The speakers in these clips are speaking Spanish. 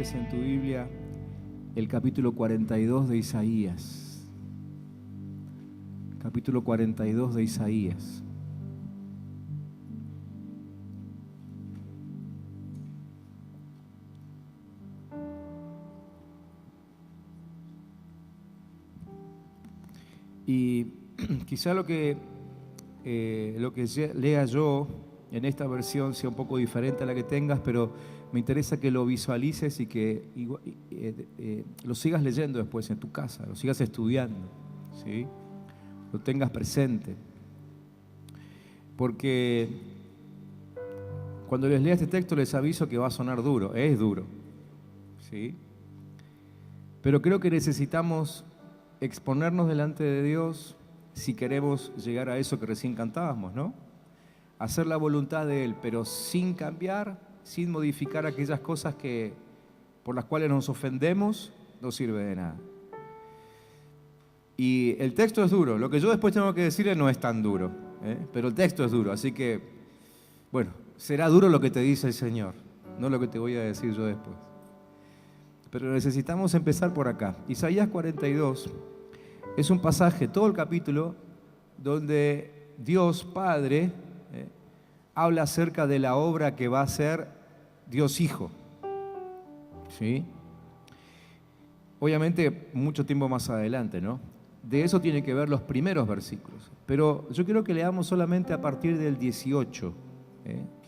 leas en tu Biblia el capítulo 42 de Isaías. Capítulo 42 de Isaías. Y quizá lo que lea yo en esta versión sea un poco diferente a la que tengas, pero me interesa que lo visualices y que lo sigas leyendo después en tu casa, lo sigas estudiando, ¿sí? Lo tengas presente. Porque cuando les lea este texto les aviso que va a sonar duro, es duro, ¿sí? Pero creo que necesitamos exponernos delante de Dios si queremos llegar a eso que recién cantábamos, ¿no? Hacer la voluntad de Él, pero sin cambiar, sin modificar aquellas cosas por las cuales nos ofendemos, no sirve de nada. Y el texto es duro, lo que yo después tengo que decirle no es tan duro, pero el texto es duro, así que, bueno, será duro lo que te dice el Señor, no lo que te voy a decir yo después. Pero necesitamos empezar por acá. Isaías 42 es un pasaje, todo el capítulo, donde Dios Padre habla acerca de la obra que va a hacer Dios Hijo, ¿sí? Obviamente mucho tiempo más adelante, ¿no? De eso tiene que ver los primeros versículos. Pero yo quiero que leamos solamente a partir del 18,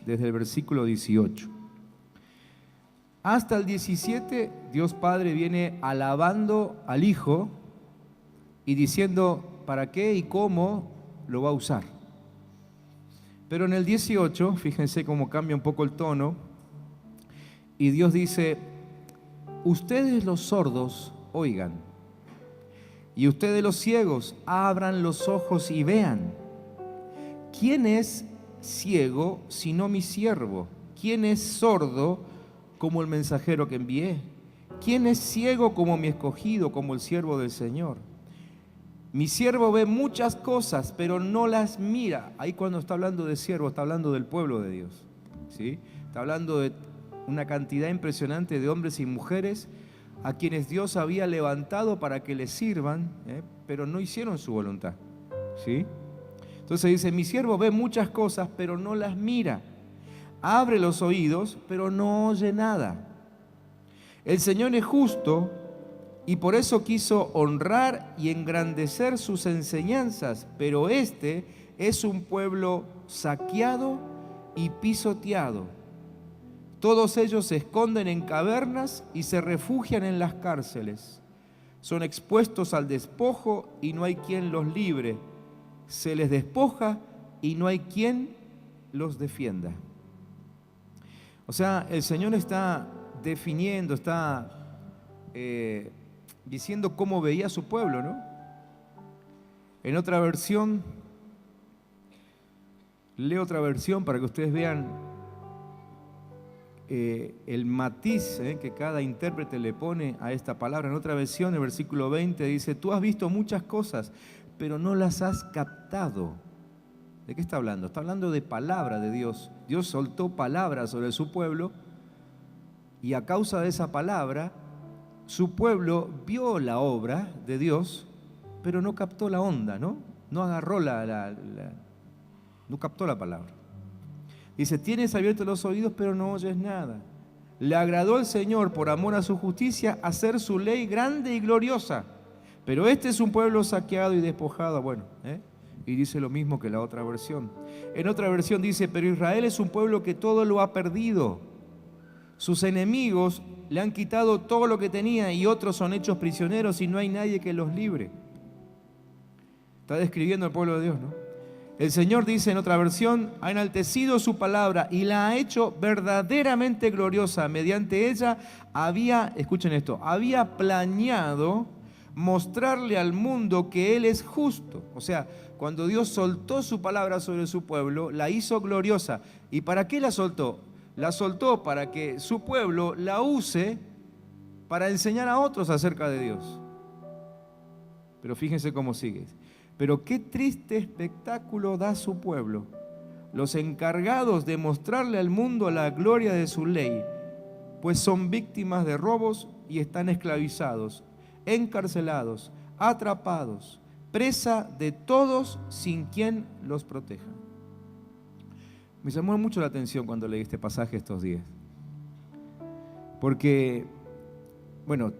desde el versículo 18. Hasta el 17, Dios Padre viene alabando al Hijo y diciendo para qué y cómo lo va a usar. Pero en el 18, fíjense cómo cambia un poco el tono, y Dios dice: ustedes los sordos oigan, y ustedes los ciegos abran los ojos y vean. ¿Quién es ciego sino mi siervo? ¿Quién es sordo como el mensajero que envié? ¿Quién es ciego como mi escogido, como el siervo del Señor? Mi siervo ve muchas cosas, pero no las mira. Ahí cuando está hablando de siervo, está hablando del pueblo de Dios, ¿sí? Está hablando de una cantidad impresionante de hombres y mujeres a quienes Dios había levantado para que les sirvan, pero no hicieron su voluntad, ¿sí? Entonces dice: mi siervo ve muchas cosas, pero no las mira. Abre los oídos, pero no oye nada. El Señor es justo y por eso quiso honrar y engrandecer sus enseñanzas, pero este es un pueblo saqueado y pisoteado. Todos ellos se esconden en cavernas y se refugian en las cárceles. Son expuestos al despojo y no hay quien los libre. Se les despoja y no hay quien los defienda. O sea, el Señor está definiendo, está diciendo cómo veía a su pueblo, ¿no? En otra versión, leo otra versión para que ustedes vean el matiz que cada intérprete le pone a esta palabra. En otra versión, el versículo 20 dice: tú has visto muchas cosas, pero no las has captado. ¿De qué está hablando? Está hablando de palabra de Dios. Dios soltó palabras sobre su pueblo y a causa de esa palabra, su pueblo vio la obra de Dios, pero no captó la onda, ¿no? No agarró no captó la palabra. Dice: tienes abiertos los oídos, pero no oyes nada. Le agradó al Señor, por amor a su justicia, hacer su ley grande y gloriosa. Pero este es un pueblo saqueado y despojado. Bueno, y dice lo mismo que la otra versión. En otra versión dice: pero Israel es un pueblo que todo lo ha perdido. Sus enemigos le han quitado todo lo que tenía y otros son hechos prisioneros y no hay nadie que los libre. Está describiendo al pueblo de Dios, ¿no? El Señor dice en otra versión: ha enaltecido su palabra y la ha hecho verdaderamente gloriosa. Mediante ella escuchen esto, había planeado mostrarle al mundo que Él es justo. O sea, cuando Dios soltó su palabra sobre su pueblo, la hizo gloriosa. ¿Y para qué la soltó? La soltó para que su pueblo la use para enseñar a otros acerca de Dios. Pero fíjense cómo sigue. Pero qué triste espectáculo da su pueblo. Los encargados de mostrarle al mundo la gloria de su ley pues son víctimas de robos y están esclavizados, encarcelados, atrapados, presa de todos sin quien los proteja. Me llamó mucho la atención cuando leí este pasaje estos días. Porque, bueno,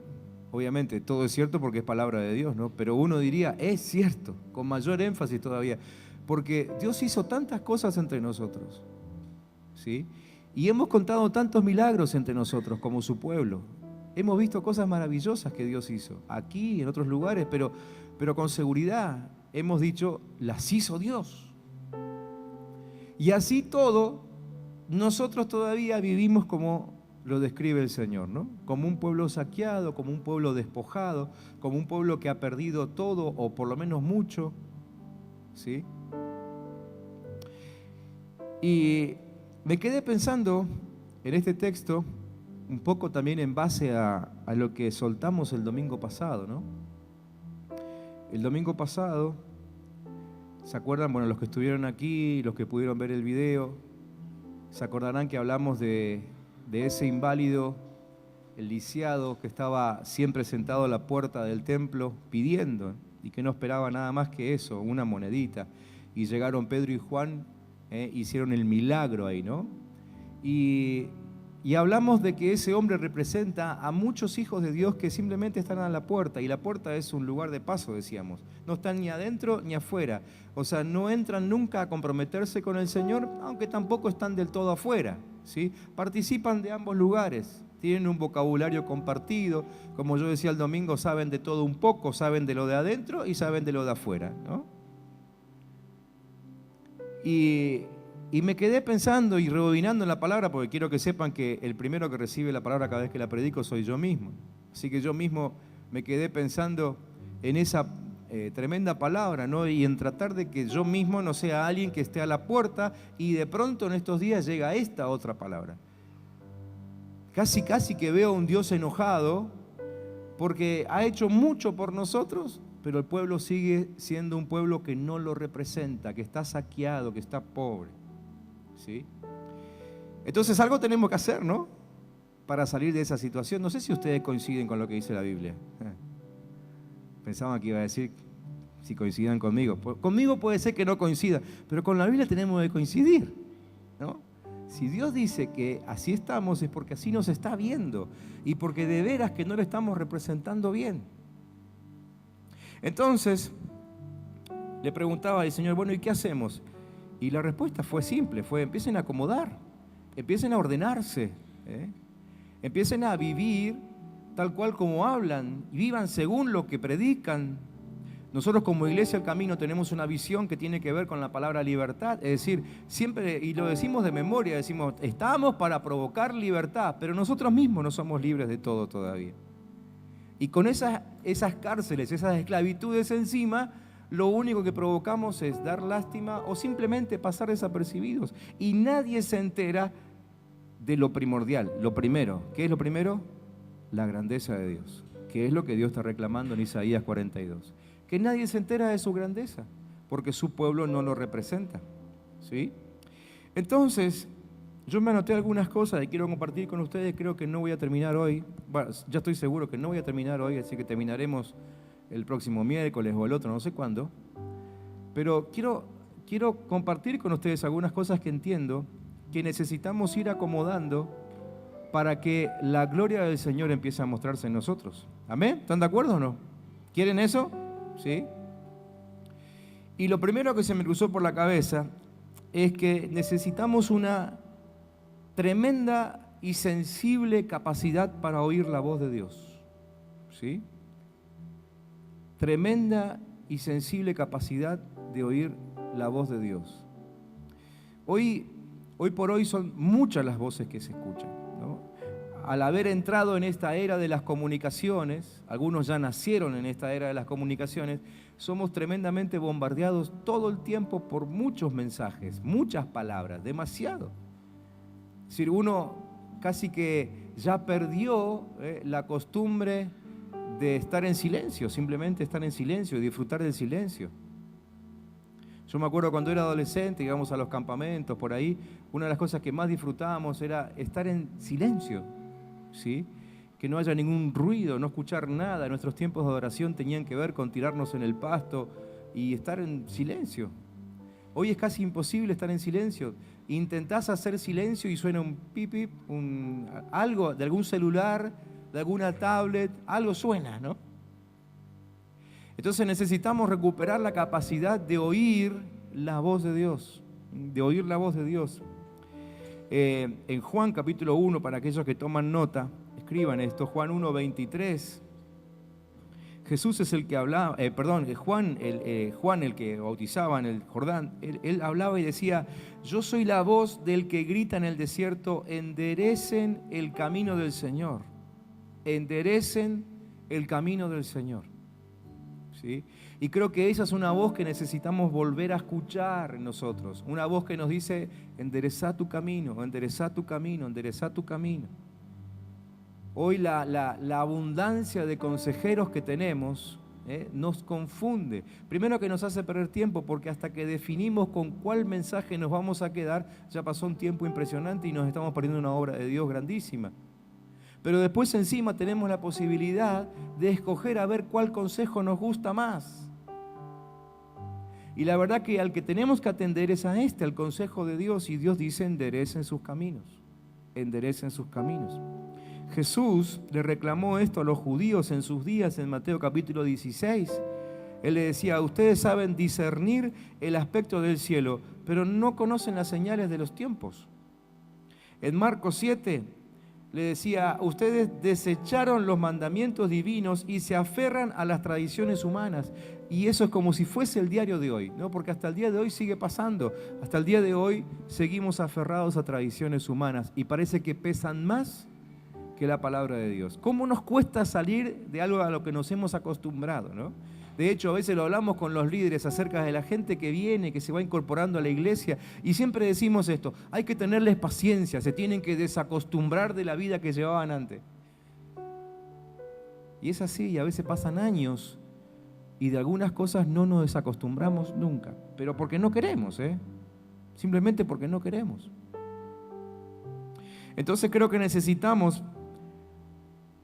obviamente todo es cierto porque es palabra de Dios, ¿no? Pero uno diría, es cierto, con mayor énfasis todavía. Porque Dios hizo tantas cosas entre nosotros, ¿sí? Y hemos contado tantos milagros entre nosotros como su pueblo. Hemos visto cosas maravillosas que Dios hizo, aquí y en otros lugares, pero con seguridad hemos dicho, las hizo Dios. Y así todo, nosotros todavía vivimos como lo describe el Señor, ¿no? Como un pueblo saqueado, como un pueblo despojado, como un pueblo que ha perdido todo o por lo menos mucho, ¿sí? Y me quedé pensando en este texto un poco también en base a lo que soltamos el domingo pasado, ¿no? El domingo pasado, ¿se acuerdan? Bueno, los que estuvieron aquí, los que pudieron ver el video, se acordarán que hablamos de ese inválido, el lisiado, que estaba siempre sentado a la puerta del templo pidiendo y que no esperaba nada más que eso, una monedita. Y llegaron Pedro y Juan, hicieron el milagro ahí, ¿no? Y hablamos de que ese hombre representa a muchos hijos de Dios que simplemente están a la puerta, y la puerta es un lugar de paso, decíamos. No están ni adentro ni afuera. O sea, no entran nunca a comprometerse con el Señor, aunque tampoco están del todo afuera, ¿sí? Participan de ambos lugares, tienen un vocabulario compartido. Como yo decía el domingo, saben de todo un poco, saben de lo de adentro y saben de lo de afuera, ¿no? Y me quedé pensando y rebobinando en la palabra, porque quiero que sepan que el primero que recibe la palabra cada vez que la predico soy yo mismo. Así que yo mismo me quedé pensando en esa tremenda palabra, ¿no? Y en tratar de que yo mismo no sea alguien que esté a la puerta y de pronto en estos días llega esta otra palabra. Casi que veo a un Dios enojado porque ha hecho mucho por nosotros, pero el pueblo sigue siendo un pueblo que no lo representa, que está saqueado, que está pobre. ¿Sí? Entonces algo tenemos que hacer, ¿no? Para salir de esa situación. No sé si ustedes coinciden con lo que dice la Biblia. Pensaban que iba a decir si coincidan conmigo. Conmigo puede ser que no coincida, pero con la Biblia tenemos que coincidir, ¿no? Si Dios dice que así estamos es porque así nos está viendo y porque de veras que no le estamos representando bien. Entonces le preguntaba al Señor, bueno, ¿y qué hacemos? Y la respuesta fue simple, fue empiecen a acomodar, empiecen a ordenarse, empiecen a vivir tal cual como hablan, y vivan según lo que predican. Nosotros como Iglesia El Camino tenemos una visión que tiene que ver con la palabra libertad, es decir, siempre, y lo decimos de memoria, decimos, estamos para provocar libertad, pero nosotros mismos no somos libres de todo todavía. Y con esas cárceles, esas esclavitudes encima, lo único que provocamos es dar lástima o simplemente pasar desapercibidos. Y nadie se entera de lo primordial, lo primero. ¿Qué es lo primero? La grandeza de Dios, que es lo que Dios está reclamando en Isaías 42. Que nadie se entera de su grandeza, porque su pueblo no lo representa, ¿sí? Entonces, yo me anoté algunas cosas y quiero compartir con ustedes. Creo que no voy a terminar hoy. Bueno, ya estoy seguro que no voy a terminar hoy, así que terminaremos el próximo miércoles o el otro, no sé cuándo. Pero quiero compartir con ustedes algunas cosas que entiendo que necesitamos ir acomodando para que la gloria del Señor empiece a mostrarse en nosotros. ¿Amén? ¿Están de acuerdo o no? ¿Quieren eso? ¿Sí? Y lo primero que se me cruzó por la cabeza es que necesitamos una tremenda y sensible capacidad para oír la voz de Dios. ¿Sí? Tremenda y sensible capacidad de oír la voz de Dios. Hoy por hoy son muchas las voces que se escuchan, ¿no? Al haber entrado en esta era de las comunicaciones, algunos ya nacieron en esta era de las comunicaciones, somos tremendamente bombardeados todo el tiempo por muchos mensajes, muchas palabras, demasiado. Es decir, uno casi que ya perdió la costumbre de estar en silencio, simplemente estar en silencio y disfrutar del silencio. Yo me acuerdo cuando era adolescente, íbamos a los campamentos por ahí, una de las cosas que más disfrutábamos era estar en silencio, ¿sí? Que no haya ningún ruido, no escuchar nada. Nuestros tiempos de adoración tenían que ver con tirarnos en el pasto y estar en silencio. Hoy es casi imposible estar en silencio. Intentás hacer silencio y suena un pip, pip, algo de algún celular, de alguna tablet, algo suena, ¿no? Entonces necesitamos recuperar la capacidad de oír la voz de Dios, de oír la voz de Dios. En Juan capítulo 1, para aquellos que toman nota, escriban esto, Juan 1:23. Jesús es el que hablaba, Juan el que bautizaba en el Jordán, él hablaba y decía: yo soy la voz del que grita en el desierto, enderecen el camino del Señor, enderecen el camino del Señor. ¿Sí? Y creo que esa es una voz que necesitamos volver a escuchar en nosotros, una voz que nos dice: enderezá tu camino, enderezá tu camino, enderezá tu camino. Hoy la abundancia de consejeros que tenemos nos confunde. Primero, que nos hace perder tiempo, porque hasta que definimos con cuál mensaje nos vamos a quedar, ya pasó un tiempo impresionante y nos estamos perdiendo una obra de Dios grandísima. Pero después encima tenemos la posibilidad de escoger a ver cuál consejo nos gusta más. Y la verdad que al que tenemos que atender es a al consejo de Dios, y Dios dice: enderecen sus caminos, enderecen sus caminos. Jesús le reclamó esto a los judíos en sus días en Mateo capítulo 16. Él le decía: ustedes saben discernir el aspecto del cielo, pero no conocen las señales de los tiempos. En Marcos 7 le decía: ustedes desecharon los mandamientos divinos y se aferran a las tradiciones humanas. Y eso es como si fuese el diario de hoy, ¿no? Porque hasta el día de hoy sigue pasando. Hasta el día de hoy seguimos aferrados a tradiciones humanas y parece que pesan más que la palabra de Dios. ¿Cómo nos cuesta salir de algo a lo que nos hemos acostumbrado, ¿no? De hecho, a veces lo hablamos con los líderes acerca de la gente que viene, que se va incorporando a la iglesia, y siempre decimos esto: hay que tenerles paciencia, se tienen que desacostumbrar de la vida que llevaban antes. Y es así, y a veces pasan años y de algunas cosas no nos desacostumbramos nunca, pero porque no queremos, simplemente porque no queremos. Entonces creo que necesitamos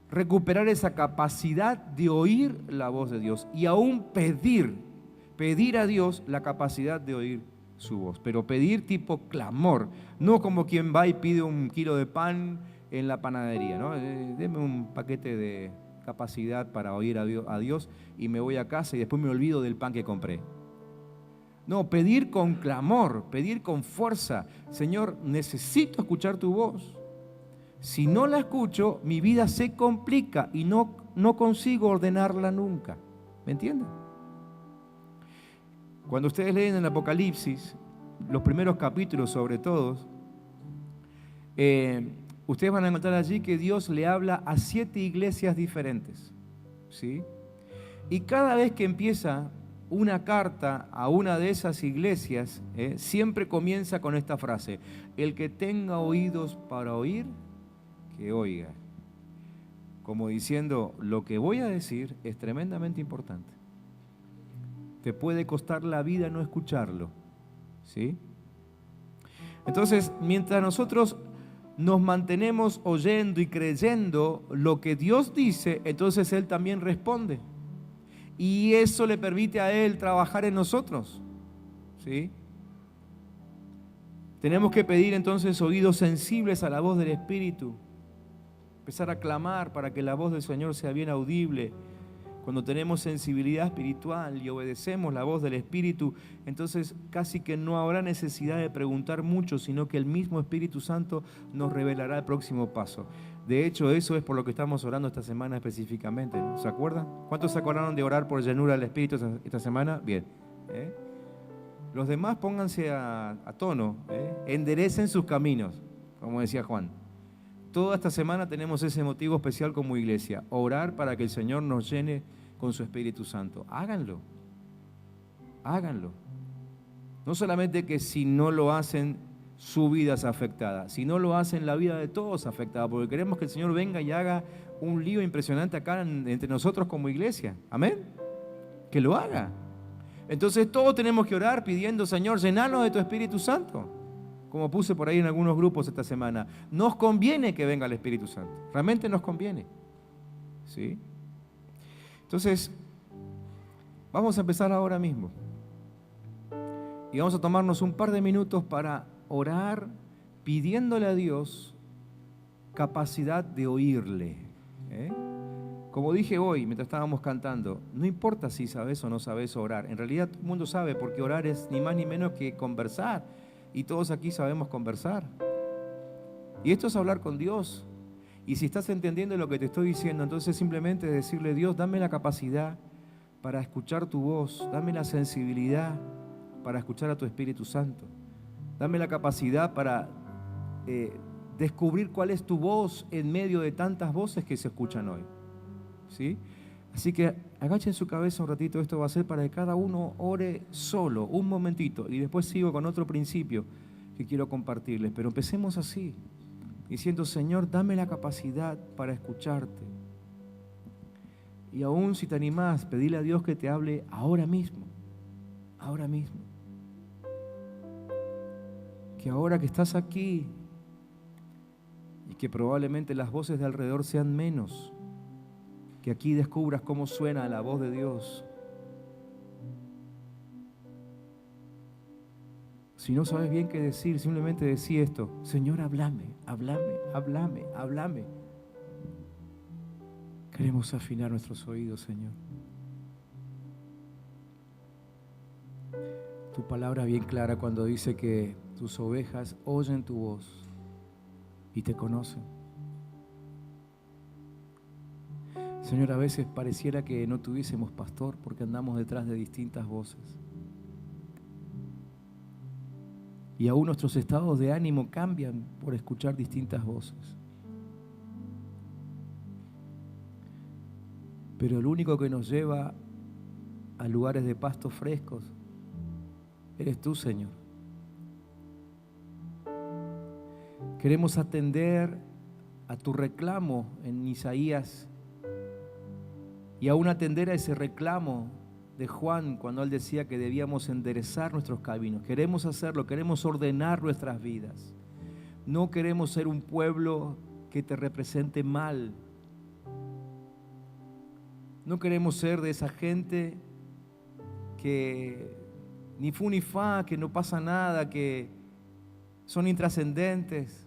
recuperar esa capacidad de oír la voz de Dios y aún pedir a Dios la capacidad de oír su voz, pero pedir tipo clamor, no como quien va y pide un kilo de pan en la panadería, ¿no? Deme un paquete de capacidad para oír a Dios y me voy a casa y después me olvido del pan que compré. No, pedir con clamor, pedir con fuerza: Señor, necesito escuchar tu voz. Si no la escucho, mi vida se complica y no consigo ordenarla nunca. ¿Me entienden? Cuando ustedes leen el Apocalipsis, los primeros capítulos sobre todo, ustedes van a encontrar allí que Dios le habla a 7 iglesias diferentes, ¿sí? Y cada vez que empieza una carta a una de esas iglesias, siempre comienza con esta frase: el que tenga oídos para oír, que oiga. Como diciendo, lo que voy a decir es tremendamente importante. Te puede costar la vida no escucharlo, ¿sí? Entonces, mientras nosotros nos mantenemos oyendo y creyendo lo que Dios dice, entonces Él también responde. Y eso le permite a Él trabajar en nosotros, ¿sí? Tenemos que pedir entonces oídos sensibles a la voz del Espíritu. Empezar a clamar para que la voz del Señor sea bien audible. Cuando tenemos sensibilidad espiritual y obedecemos la voz del Espíritu, entonces casi que no habrá necesidad de preguntar mucho, sino que el mismo Espíritu Santo nos revelará el próximo paso. De hecho, eso es por lo que estamos orando esta semana específicamente, ¿no? ¿Se acuerdan? ¿Cuántos se acordaron de orar por llenura del Espíritu esta semana? Bien. Los demás pónganse a tono, enderecen sus caminos, como decía Juan. Toda esta semana tenemos ese motivo especial como iglesia: orar para que el Señor nos llene con su Espíritu Santo. Háganlo, háganlo. No solamente que si no lo hacen, su vida es afectada, si no lo hacen, la vida de todos afectada, porque queremos que el Señor venga y haga un lío impresionante acá entre nosotros como iglesia. Amén. Que lo haga. Entonces todos tenemos que orar pidiendo: Señor, llenanos de tu Espíritu Santo. como puse por ahí en algunos grupos esta semana, nos conviene que venga el Espíritu Santo. Realmente nos conviene. ¿Sí? Entonces, vamos a empezar ahora mismo. Y vamos a tomarnos un par de minutos para orar, pidiéndole a Dios capacidad de oírle. Como dije hoy, mientras estábamos cantando, no importa si sabes o no sabes orar. En realidad todo el mundo sabe, porque orar es ni más ni menos que conversar. Y todos aquí sabemos conversar. Y esto es hablar con Dios. Y si estás entendiendo lo que te estoy diciendo, entonces simplemente decirle: Dios, dame la capacidad para escuchar tu voz. Dame la sensibilidad para escuchar a tu Espíritu Santo. Dame la capacidad para descubrir cuál es tu voz en medio de tantas voces que se escuchan hoy. ¿Sí? Así que agachen su cabeza un ratito. Esto va a ser para que cada uno ore solo, un momentito, y después sigo con otro principio que quiero compartirles. Pero empecemos así, diciendo: Señor, dame la capacidad para escucharte. Y aún si te animás, pedile a Dios que te hable ahora mismo. Ahora mismo. Que ahora que estás aquí y que probablemente las voces de alrededor sean menos, que aquí descubras cómo suena la voz de Dios. Si no sabes bien qué decir, simplemente decí esto: Señor, háblame, háblame, háblame, háblame. Queremos afinar nuestros oídos, Señor. Tu palabra bien clara cuando dice que tus ovejas oyen tu voz y te conocen. Señor, a veces pareciera que no tuviésemos pastor porque andamos detrás de distintas voces. Y aún nuestros estados de ánimo cambian por escuchar distintas voces. Pero el único que nos lleva a lugares de pastos frescos eres tú, Señor. Queremos atender a tu reclamo en Isaías y aún atender a ese reclamo de Juan cuando él decía que debíamos enderezar nuestros caminos. Queremos hacerlo, queremos ordenar nuestras vidas. No queremos ser un pueblo que te represente mal. No queremos ser de esa gente que ni fu ni fa, que no pasa nada, que son intrascendentes.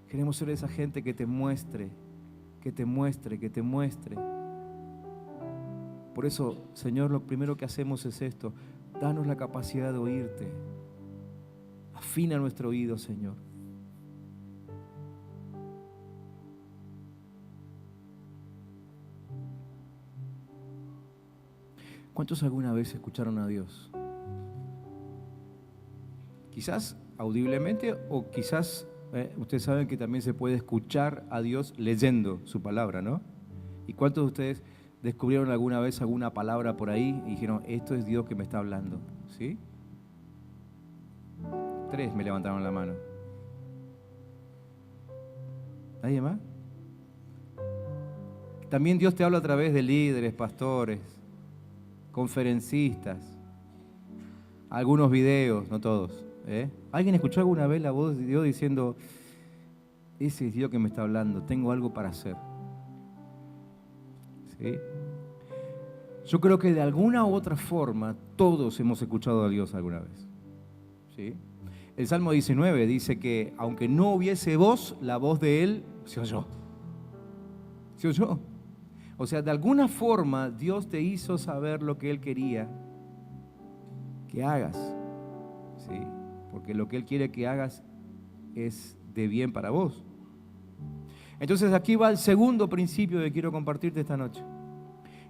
Queremos ser esa gente que te muestre, que te muestre, que te muestre. Por eso, Señor, lo primero que hacemos es esto: danos la capacidad de oírte. Afina nuestro oído, Señor. ¿Cuántos alguna vez escucharon a Dios? Quizás audiblemente o quizás, ustedes saben que también se puede escuchar a Dios leyendo su palabra, ¿no? ¿Y cuántos de ustedes descubrieron alguna vez alguna palabra por ahí y dijeron: esto es Dios que me está hablando? ¿Sí? 3 me levantaron la mano. ¿Nadie más? También Dios te habla a través de líderes, pastores, conferencistas, algunos videos, no todos. ¿Alguien escuchó alguna vez la voz de Dios diciendo: ese es Dios que me está hablando, tengo algo para hacer? ¿Sí? Yo creo que de alguna u otra forma todos hemos escuchado a Dios alguna vez. ¿Sí? El Salmo 19 dice que aunque no hubiese voz, la voz de Él se oyó. Se oyó. O sea, de alguna forma Dios te hizo saber lo que Él quería que hagas. ¿Sí? Porque lo que Él quiere que hagas es de bien para vos. Entonces aquí va el segundo principio que quiero compartirte esta noche.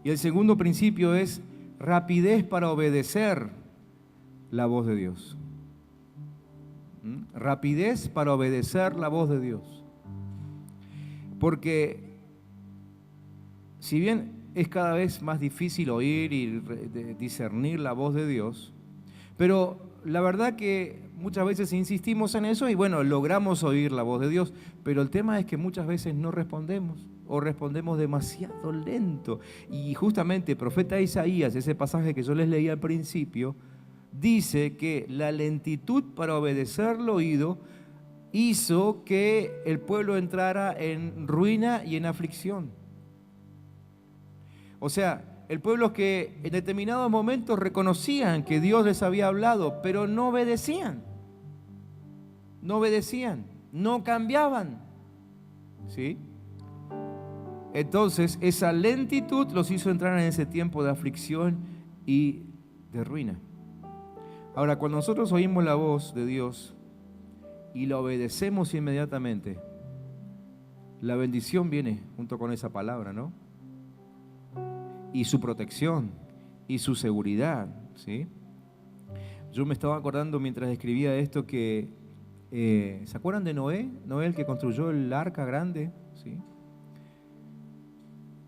Y el segundo principio es rapidez para obedecer la voz de Dios. Rapidez para obedecer la voz de Dios. Porque si bien es cada vez más difícil oír y discernir la voz de Dios, pero la verdad que muchas veces insistimos en eso y bueno, logramos oír la voz de Dios, pero el tema es que muchas veces no respondemos o respondemos demasiado lento. Y justamente el profeta Isaías, ese pasaje que yo les leí al principio, dice que la lentitud para obedecer lo oído hizo que el pueblo entrara en ruina y en aflicción. O sea, el pueblo que en determinados momentos reconocían que Dios les había hablado, pero no obedecían. No obedecían, no cambiaban. ¿Sí? Entonces, esa lentitud los hizo entrar en ese tiempo de aflicción y de ruina. Ahora, cuando nosotros oímos la voz de Dios y la obedecemos inmediatamente, la bendición viene junto con esa palabra, ¿no? Y su protección y su seguridad, ¿sí? Yo me estaba acordando mientras escribía esto que, ¿se acuerdan de Noé? Noé, el que construyó el arca grande, ¿sí?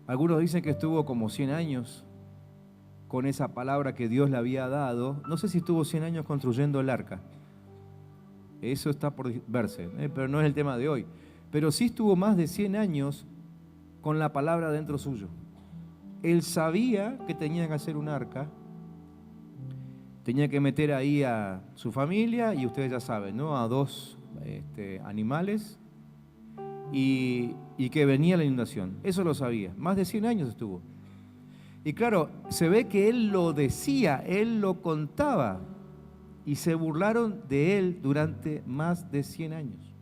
Algunos dicen que estuvo como 100 años con esa palabra que Dios le había dado. No sé si estuvo 100 años construyendo el arca. Eso está por verse, pero no es el tema de hoy. Pero sí estuvo más de 100 años con la palabra dentro suyo. Él sabía que tenía que hacer un arca, tenía que meter ahí a su familia y ustedes ya saben, ¿no? A 2 animales y que venía la inundación. Eso lo sabía. Más de 100 años estuvo. Y claro, se ve que él lo decía, él lo contaba y se burlaron de él durante más de 100 años.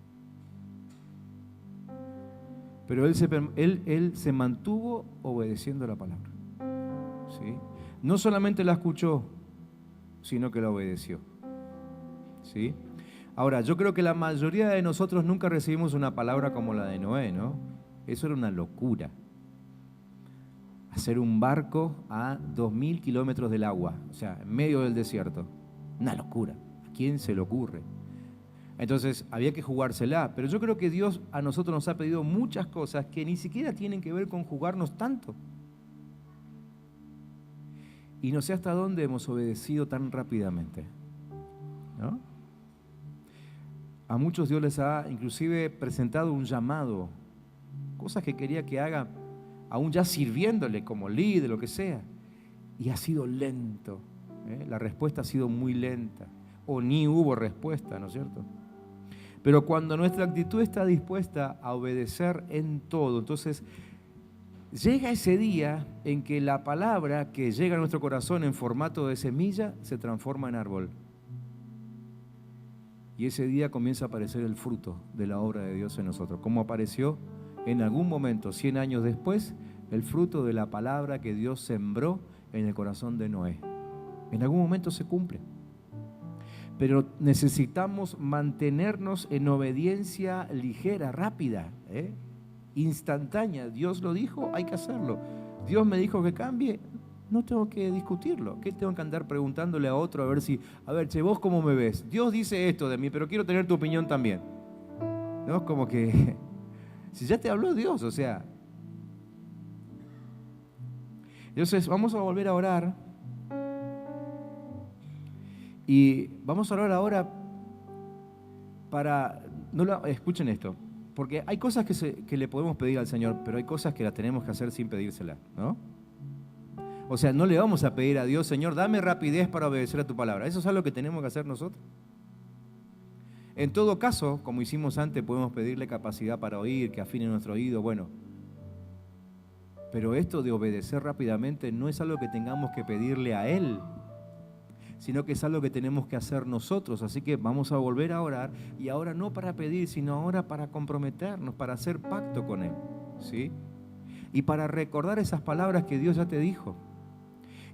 Pero él se mantuvo obedeciendo la palabra, ¿sí? No solamente la escuchó, sino que la obedeció, ¿sí? Ahora, yo creo que la mayoría de nosotros nunca recibimos una palabra como la de Noé, ¿no? Eso era una locura. Hacer un barco a 2000 kilómetros del agua, o sea, en medio del desierto. Una locura. ¿A quién se le ocurre? Entonces había que jugársela, pero yo creo que Dios a nosotros nos ha pedido muchas cosas que ni siquiera tienen que ver con jugarnos tanto. Y no sé hasta dónde hemos obedecido tan rápidamente, ¿no? A muchos Dios les ha inclusive presentado un llamado, cosas que quería que haga, aún ya sirviéndole como líder, lo que sea, y ha sido lento, ¿eh? La respuesta ha sido muy lenta, o ni hubo respuesta, ¿no es cierto? Pero cuando nuestra actitud está dispuesta a obedecer en todo, entonces llega ese día en que la palabra que llega a nuestro corazón en formato de semilla se transforma en árbol. Y ese día comienza a aparecer el fruto de la obra de Dios en nosotros. Como apareció en algún momento, 100 años después, el fruto de la palabra que Dios sembró en el corazón de Noé. En algún momento se cumple. Pero necesitamos mantenernos en obediencia ligera, rápida, instantánea. Dios lo dijo, hay que hacerlo. Dios me dijo que cambie, no tengo que discutirlo. ¿Qué tengo que andar preguntándole a otro a ver, che, vos cómo me ves? Dios dice esto de mí, pero quiero tener tu opinión también. ¿No? Como que, si ya te habló Dios, o sea. Entonces, vamos a volver a orar. Y vamos a orar ahora para, escuchen esto, porque hay cosas que le podemos pedir al Señor, pero hay cosas que las tenemos que hacer sin pedírsela, ¿no? O sea, no le vamos a pedir a Dios, Señor, dame rapidez para obedecer a tu palabra. Eso es algo que tenemos que hacer nosotros. En todo caso, como hicimos antes, podemos pedirle capacidad para oír, que afine nuestro oído, bueno. Pero esto de obedecer rápidamente no es algo que tengamos que pedirle a Él, sino que es algo que tenemos que hacer nosotros. Así que vamos a volver a orar, y ahora no para pedir, sino ahora para comprometernos, para hacer pacto con Él, ¿sí? Y para recordar esas palabras que Dios ya te dijo.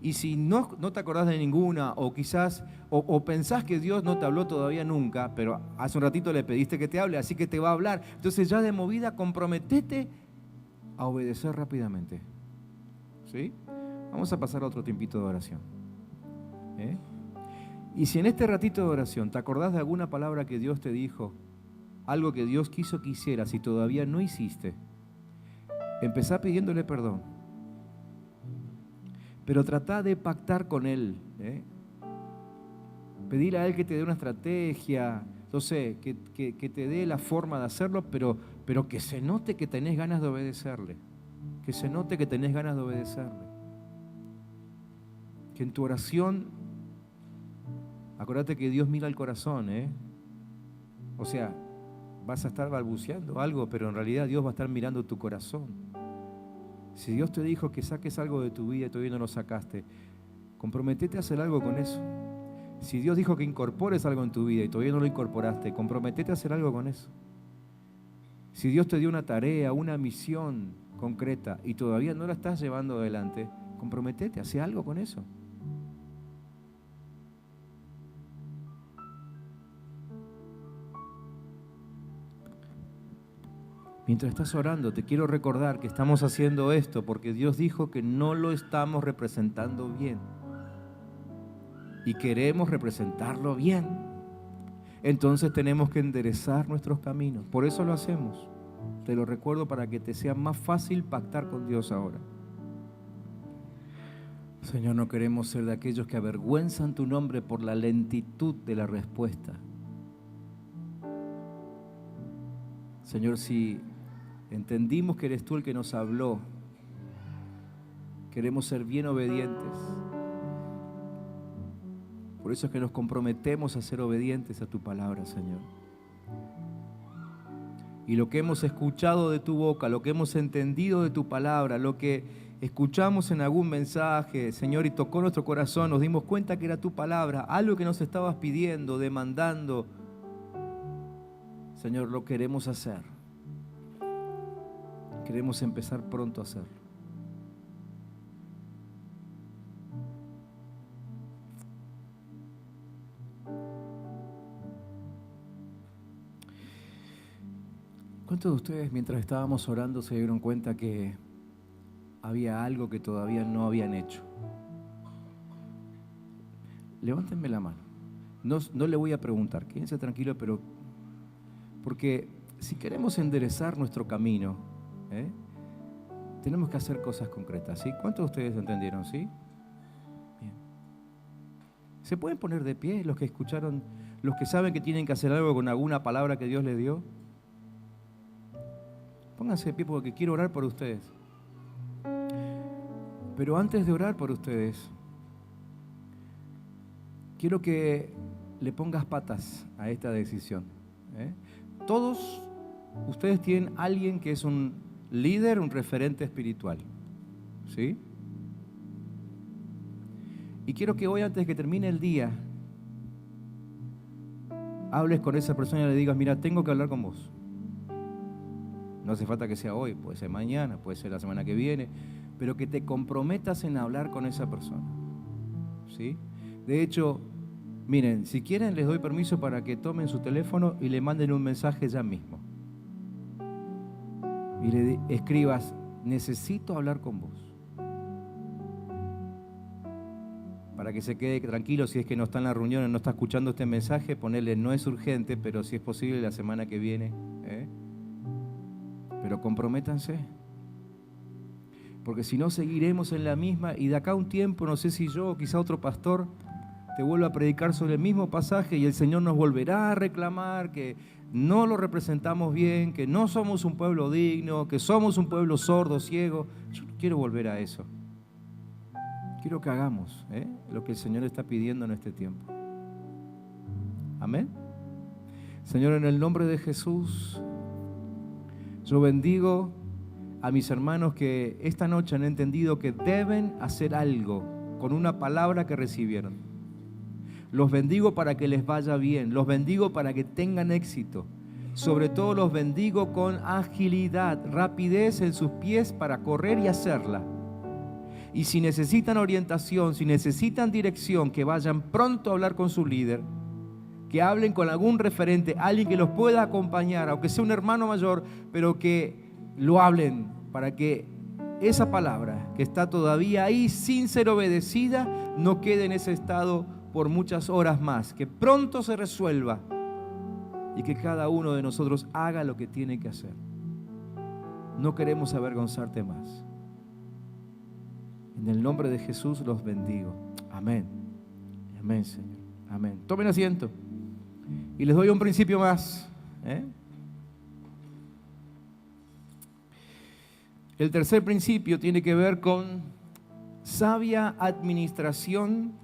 Y si no te acordás de ninguna, o quizás, o pensás que Dios no te habló todavía nunca, pero hace un ratito le pediste que te hable, así que te va a hablar. Entonces ya de movida comprometete a obedecer rápidamente, ¿sí? Vamos a pasar a otro tiempito de oración, Y si en este ratito de oración te acordás de alguna palabra que Dios te dijo, algo que Dios quiso que hicieras y todavía no hiciste, empezá pidiéndole perdón. Pero tratá de pactar con Él, Pedirle a Él que te dé una estrategia, no sé, que te dé la forma de hacerlo, pero que se note que tenés ganas de obedecerle. Que se note que tenés ganas de obedecerle. Que en tu oración Acuérdate que Dios mira el corazón, ¿eh? O sea, vas a estar balbuceando algo, pero en realidad Dios va a estar mirando tu corazón. Si Dios te dijo que saques algo de tu vida y todavía no lo sacaste, comprometete a hacer algo con eso. Si Dios dijo que incorpores algo en tu vida y todavía no lo incorporaste, comprometete a hacer algo con eso. Si Dios te dio una tarea, una misión concreta y todavía no la estás llevando adelante, comprometete, haz algo con eso. Mientras estás orando, te quiero recordar que estamos haciendo esto porque Dios dijo que no lo estamos representando bien. Y queremos representarlo bien. Entonces tenemos que enderezar nuestros caminos. Por eso lo hacemos. Te lo recuerdo para que te sea más fácil pactar con Dios ahora. Señor, no queremos ser de aquellos que avergüenzan tu nombre por la lentitud de la respuesta. Señor, si entendimos que eres tú el que nos habló, queremos ser bien obedientes. Por eso es que nos comprometemos a ser obedientes a tu palabra, Señor. Y lo que hemos escuchado de tu boca, lo que hemos entendido de tu palabra, lo que escuchamos en algún mensaje, Señor, y tocó nuestro corazón, nos dimos cuenta que era tu palabra, algo que nos estabas pidiendo, demandando. Señor, lo queremos hacer. Queremos empezar pronto a hacerlo. ¿Cuántos de ustedes mientras estábamos orando se dieron cuenta que había algo que todavía no habían hecho? Levántenme la mano. No le voy a preguntar, quédense tranquilos, pero porque si queremos enderezar nuestro camino, tenemos que hacer cosas concretas, ¿sí? ¿Cuántos de ustedes entendieron, sí? Bien. ¿Se pueden poner de pie los que escucharon, los que saben que tienen que hacer algo con alguna palabra que Dios les dio? Pónganse de pie porque quiero orar por ustedes. Pero antes de orar por ustedes, quiero que le pongas patas a esta decisión. Todos ustedes tienen alguien que es un líder, un referente espiritual, ¿sí? Y quiero que hoy, antes de que termine el día, hables con esa persona y le digas, mira, tengo que hablar con vos. No hace falta que sea hoy, puede ser mañana, puede ser la semana que viene, pero que te comprometas en hablar con esa persona, ¿sí? De hecho, miren, si quieren les doy permiso para que tomen su teléfono y le manden un mensaje ya mismo. Y le escribas, necesito hablar con vos. Para que se quede tranquilo, si es que no está en la reunión o no está escuchando este mensaje, ponerle no es urgente, pero si es posible la semana que viene. Pero comprométanse. Porque si no, seguiremos en la misma y de acá a un tiempo, no sé si yo o quizá otro pastor te vuelva a predicar sobre el mismo pasaje y el Señor nos volverá a reclamar que no lo representamos bien, que no somos un pueblo digno, que somos un pueblo sordo, ciego. Yo no quiero volver a eso. Quiero que hagamos lo que el Señor está pidiendo en este tiempo. Amén. Señor, en el nombre de Jesús, yo bendigo a mis hermanos que esta noche han entendido que deben hacer algo con una palabra que recibieron. Los bendigo para que les vaya bien, los bendigo para que tengan éxito. Sobre todo los bendigo con agilidad, rapidez en sus pies para correr y hacerla. Y si necesitan orientación, si necesitan dirección, que vayan pronto a hablar con su líder, que hablen con algún referente, alguien que los pueda acompañar, aunque sea un hermano mayor, pero que lo hablen para que esa palabra que está todavía ahí sin ser obedecida no quede en ese estado por muchas horas más, que pronto se resuelva y que cada uno de nosotros haga lo que tiene que hacer. No queremos avergonzarte más. En el nombre de Jesús los bendigo. Amén. Amén, Señor. Amén. Tomen asiento. Y les doy un principio más. El tercer principio tiene que ver con sabia administración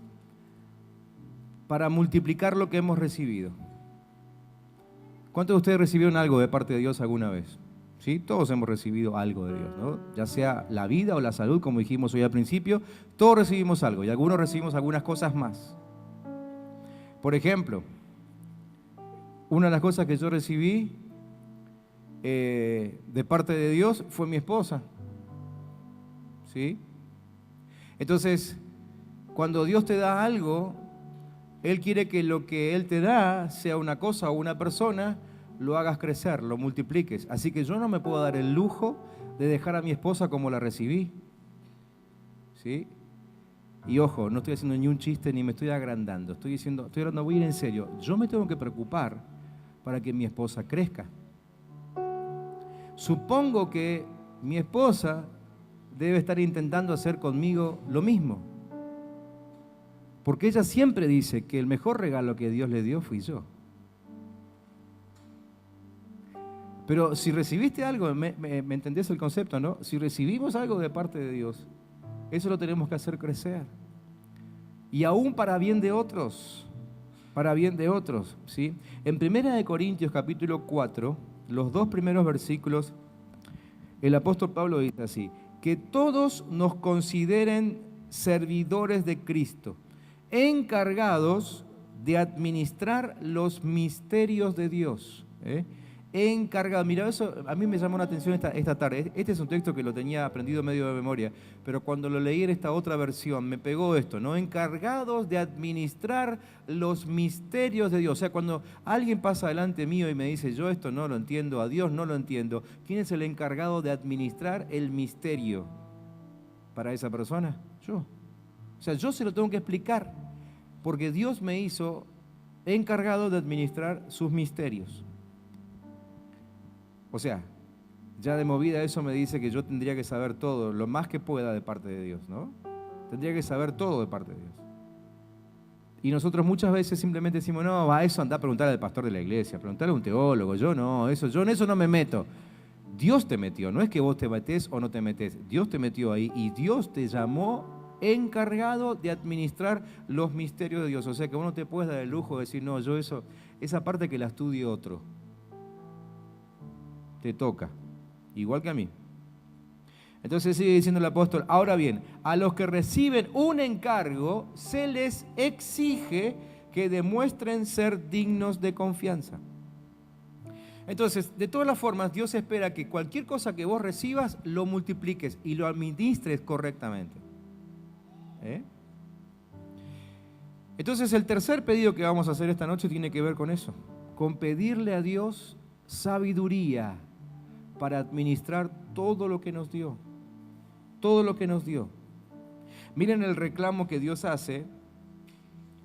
para multiplicar lo que hemos recibido. ¿Cuántos de ustedes recibieron algo de parte de Dios alguna vez? ¿Sí? Todos hemos recibido algo de Dios, ¿no? Ya sea la vida o la salud, como dijimos hoy al principio, todos recibimos algo y algunos recibimos algunas cosas más. Por ejemplo, una de las cosas que yo recibí de parte de Dios fue mi esposa. ¿Sí? Entonces, cuando Dios te da algo, Él quiere que lo que Él te da, sea una cosa o una persona, lo hagas crecer, lo multipliques. Así que yo no me puedo dar el lujo de dejar a mi esposa como la recibí. ¿Sí? Y ojo, no estoy haciendo ni un chiste ni me estoy agrandando. Estoy hablando muy en serio. Yo me tengo que preocupar para que mi esposa crezca. Supongo que mi esposa debe estar intentando hacer conmigo lo mismo. Porque ella siempre dice que el mejor regalo que Dios le dio fui yo. Pero si recibiste algo, ¿me entendés el concepto, no? Si recibimos algo de parte de Dios, eso lo tenemos que hacer crecer. Y aún para bien de otros, ¿sí? En 1 Corintios capítulo 4, los 2 primeros versículos, el apóstol Pablo dice así: que todos nos consideren servidores de Cristo, encargados de administrar los misterios de Dios. Encargado. Mira, eso a mí me llamó la atención esta tarde. Este es un texto que lo tenía aprendido medio de memoria, pero cuando lo leí en esta otra versión me pegó esto, ¿no? Encargados de administrar los misterios de Dios. O sea, cuando alguien pasa delante mío y me dice, yo esto no lo entiendo, a Dios no lo entiendo, ¿quién es el encargado de administrar el misterio para esa persona? Yo. O sea, yo se lo tengo que explicar, porque Dios me hizo encargado de administrar sus misterios. O sea, ya de movida eso me dice que yo tendría que saber todo, lo más que pueda de parte de Dios, ¿no? Tendría que saber todo de parte de Dios. Y nosotros muchas veces simplemente decimos, no, a eso anda a preguntar al pastor de la iglesia, preguntarle a un teólogo, yo en eso no me meto. Dios te metió, no es que vos te metés o no te metés, Dios te metió ahí y Dios te llamó encargado de administrar los misterios de Dios. O sea que vos no te puedes dar el lujo de decir, no, esa parte que la estudie otro. Te toca, igual que a mí. Entonces sigue diciendo el apóstol, ahora bien, a los que reciben un encargo se les exige que demuestren ser dignos de confianza. Entonces, de todas las formas, Dios espera que cualquier cosa que vos recibas lo multipliques y lo administres correctamente. Entonces, el tercer pedido que vamos a hacer esta noche tiene que ver con eso, con pedirle a Dios sabiduría para administrar todo lo que nos dio. Todo lo que nos dio. Miren el reclamo que Dios hace.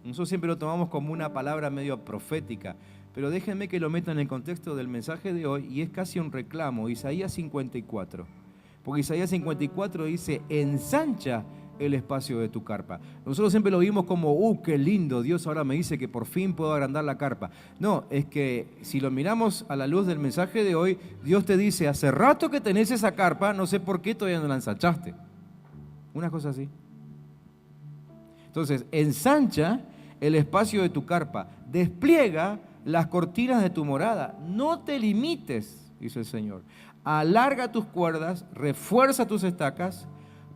Nosotros siempre lo tomamos como una palabra medio profética, pero déjenme que lo meta en el contexto del mensaje de hoy y es casi un reclamo. Isaías 54. Porque Isaías 54 dice, ensancha el espacio de tu carpa. Nosotros siempre lo vimos como, qué lindo, Dios ahora me dice que por fin puedo agrandar la carpa. No, es que si lo miramos a la luz del mensaje de hoy, Dios te dice, hace rato que tenés esa carpa, no sé por qué todavía no la ensanchaste. Una cosa así. Entonces, ensancha el espacio de tu carpa, despliega las cortinas de tu morada, no te limites, dice el Señor. Alarga tus cuerdas, refuerza tus estacas,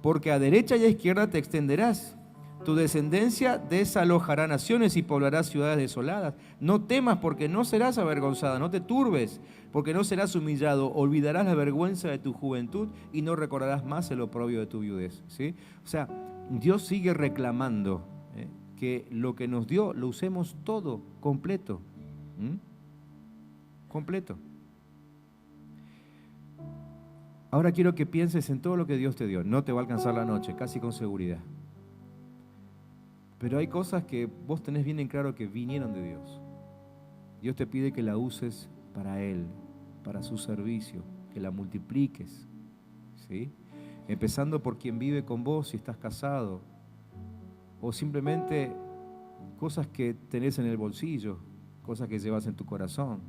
porque a derecha y a izquierda te extenderás. Tu descendencia desalojará naciones y poblará ciudades desoladas. No temas, porque no serás avergonzada, no te turbes, porque no serás humillado. Olvidarás la vergüenza de tu juventud y no recordarás más el oprobio de tu viudez. ¿Sí? O sea, Dios sigue reclamando que lo que nos dio lo usemos todo, completo. Completo. Ahora quiero que pienses en todo lo que Dios te dio. No te va a alcanzar la noche, casi con seguridad. Pero hay cosas que vos tenés bien en claro que vinieron de Dios. Dios te pide que la uses para Él, para su servicio, que la multipliques, ¿sí? Empezando por quien vive con vos, si estás casado, o simplemente cosas que tenés en el bolsillo, cosas que llevas en tu corazón,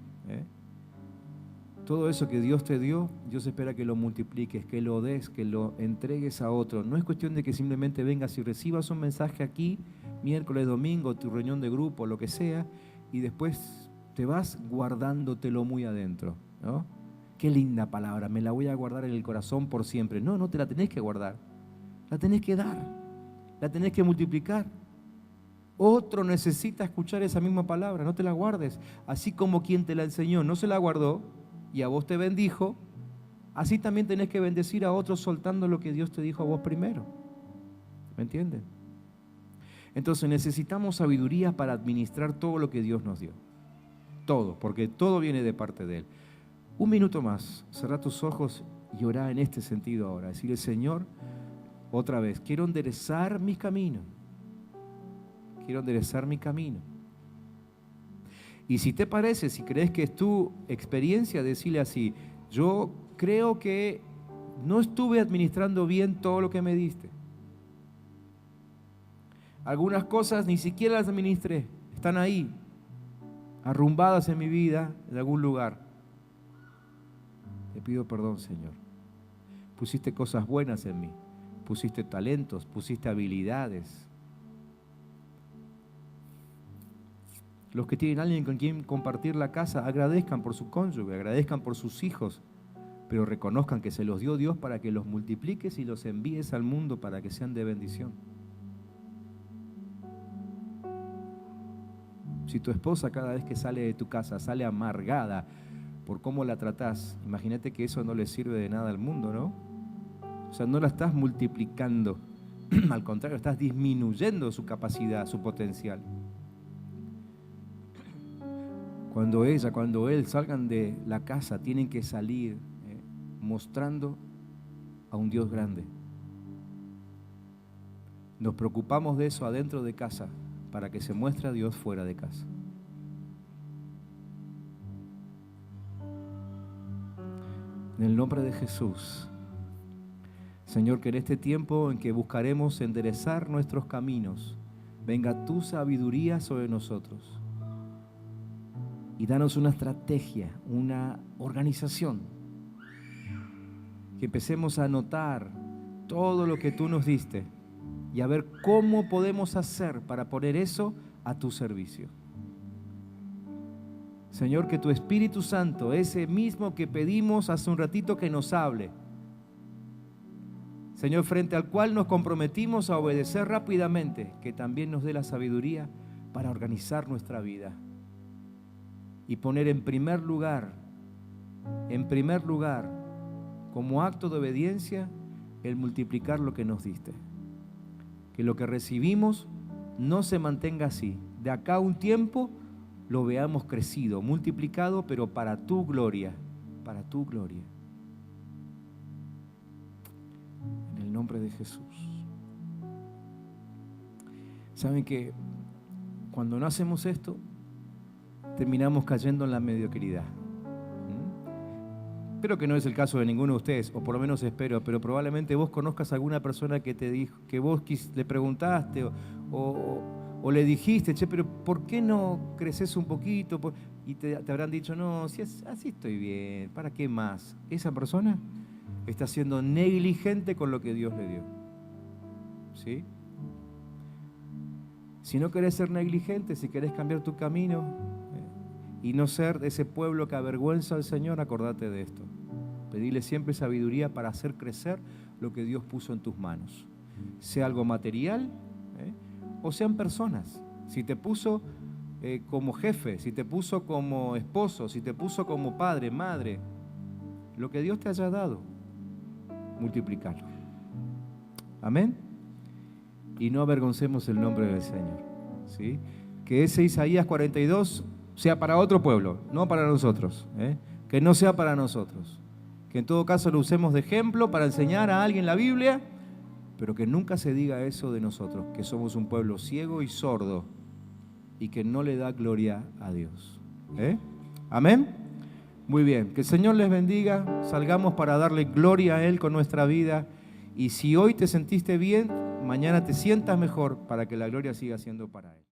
Todo eso que Dios te dio, Dios espera que lo multipliques, que lo des, que lo entregues a otro. No es cuestión de que simplemente vengas y recibas un mensaje aquí, miércoles, domingo, tu reunión de grupo, lo que sea, y después te vas guardándotelo muy adentro, ¿no? Qué linda palabra, me la voy a guardar en el corazón por siempre. No, no te la tenés que guardar, la tenés que dar, la tenés que multiplicar. Otro necesita escuchar esa misma palabra, no te la guardes. Así como quien te la enseñó no se la guardó y a vos te bendijo, así también tenés que bendecir a otros soltando lo que Dios te dijo a vos primero. ¿Me entienden? Entonces necesitamos sabiduría para administrar todo lo que Dios nos dio. Todo, porque todo viene de parte de Él. Un minuto más, cerrá tus ojos y orá en este sentido ahora. Decirle, Señor, otra vez, quiero enderezar mi camino. Quiero enderezar mi camino. Y si te parece, si crees que es tu experiencia, decirle así, yo creo que no estuve administrando bien todo lo que me diste. Algunas cosas ni siquiera las administré, están ahí, arrumbadas en mi vida, en algún lugar. Te pido perdón, Señor. Pusiste cosas buenas en mí, pusiste talentos, pusiste habilidades. Los que tienen alguien con quien compartir la casa, agradezcan por su cónyuge, agradezcan por sus hijos, pero reconozcan que se los dio Dios para que los multipliques y los envíes al mundo para que sean de bendición. Si tu esposa cada vez que sale de tu casa sale amargada por cómo la tratás, imagínate que eso no le sirve de nada al mundo, ¿no? O sea, no la estás multiplicando, al contrario, estás disminuyendo su capacidad, su potencial. Cuando ella, cuando él salgan de la casa, tienen que salir mostrando a un Dios grande. Nos preocupamos de eso adentro de casa para que se muestre a Dios fuera de casa. En el nombre de Jesús, Señor, que en este tiempo en que buscaremos enderezar nuestros caminos, venga tu sabiduría sobre nosotros. Y danos una estrategia, una organización. Que empecemos a anotar todo lo que tú nos diste y a ver cómo podemos hacer para poner eso a tu servicio. Señor, que tu Espíritu Santo, ese mismo que pedimos hace un ratito, que nos hable. Señor, frente al cual nos comprometimos a obedecer rápidamente, que también nos dé la sabiduría para organizar nuestra vida. Y poner en primer lugar, como acto de obediencia, el multiplicar lo que nos diste. Que lo que recibimos no se mantenga así. De acá a un tiempo lo veamos crecido, multiplicado, pero para tu gloria, para tu gloria. En el nombre de Jesús. ¿Saben que cuando no hacemos esto, terminamos cayendo en la mediocridad? Espero que no es el caso de ninguno de ustedes, o por lo menos espero, pero probablemente vos conozcas a alguna persona que te dijo, que vos le preguntaste o le dijiste, che, pero ¿por qué no creces un poquito? Y te habrán dicho, no, si así estoy bien, ¿para qué más? Esa persona está siendo negligente con lo que Dios le dio. ¿Sí? Si no querés ser negligente, si querés cambiar tu camino y no ser de ese pueblo que avergüenza al Señor, acordate de esto. Pedile siempre sabiduría para hacer crecer lo que Dios puso en tus manos. Sea algo material, o sean personas. Si te puso como jefe, si te puso como esposo, si te puso como padre, madre, lo que Dios te haya dado, multiplicarlo. Amén. Y no avergoncemos el nombre del Señor. ¿Sí? Que ese Isaías 42 sea para otro pueblo, no para nosotros. Que no sea para nosotros. Que en todo caso lo usemos de ejemplo para enseñar a alguien la Biblia, pero que nunca se diga eso de nosotros, que somos un pueblo ciego y sordo y que no le da gloria a Dios. Amén. Muy bien, que el Señor les bendiga, salgamos para darle gloria a Él con nuestra vida, y si hoy te sentiste bien, mañana te sientas mejor para que la gloria siga siendo para Él.